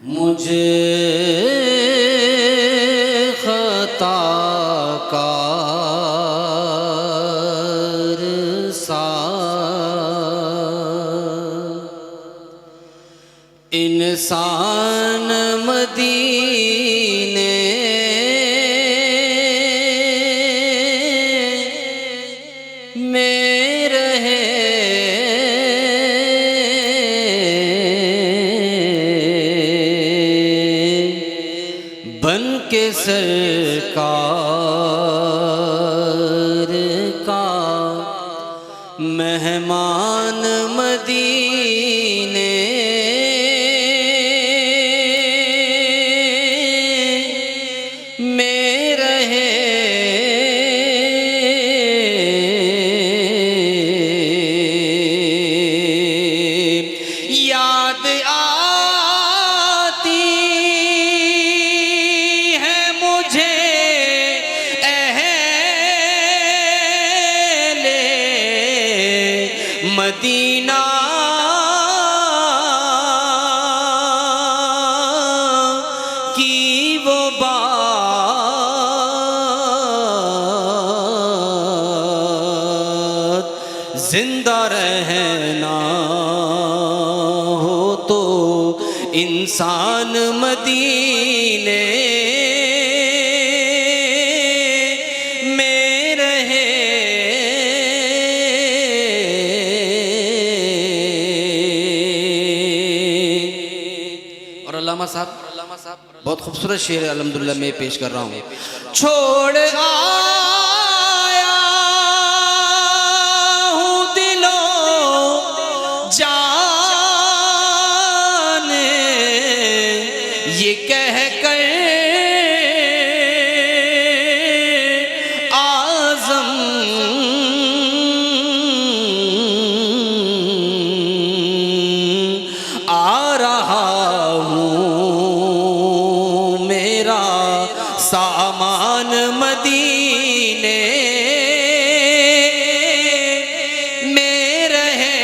मुझे खताकार सा इंसान मदीने में रहे, बन के सरकार का मेहमान मदीने में रहे, याद आती है मुझे अहले मदीना की वो बात, जिंदा रहना हो तो इंसान मदीने में रहे, और अल्लामा साहब बहुत खूबसूरत शेर अल्हम्दुलिल्लाह मैं पेश कर रहा हूँ। छोड़ आया हूँ दिलो जाने ये कह कर आज़म आ रहा हूँ, मेरा सामान मदीने में रहे,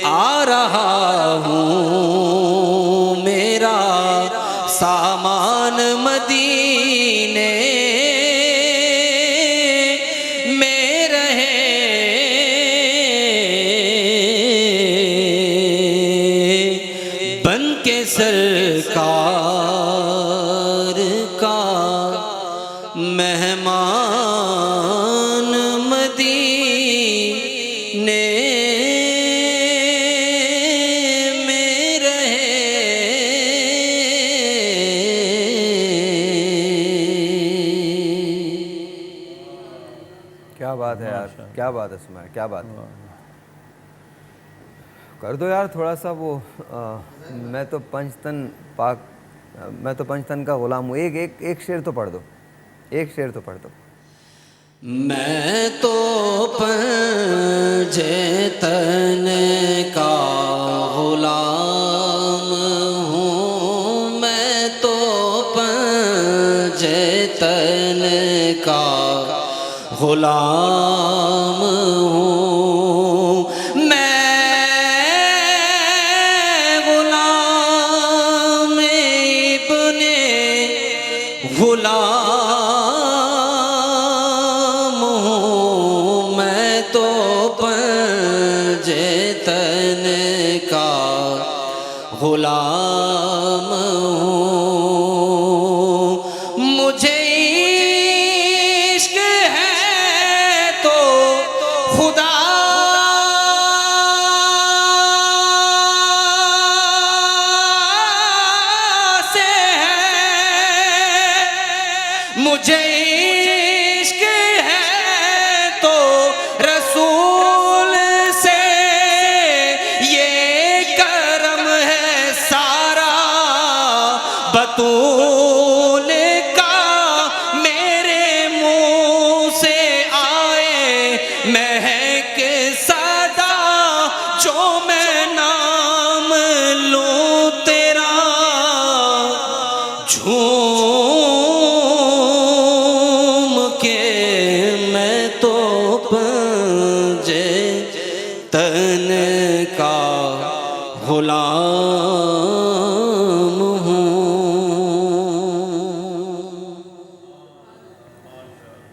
आ रहा हूँ, मेरा सामान मदीने में रहे, बन के सरकार का मेहमान मदीने में रहे। क्या बात है यार, क्या बात है सुमार, क्या बात है। कर दो यार थोड़ा सा वो मैं तो पंचतन का गुलाम हूँ। एक शेर तो पढ़ दो, एक शेर तो पढ़ दो। मैं तो पंचतन का गुलाम हूँ, मैं तो पंचतन का गुलाम हूँ, गुलाम हूँ, मैं तो पंचतन का गुलाम हूँ। मुझे इश्क है तो खुदा मुझे इश्क है तो रसूल से, ये करम है सारा तन का गुलाम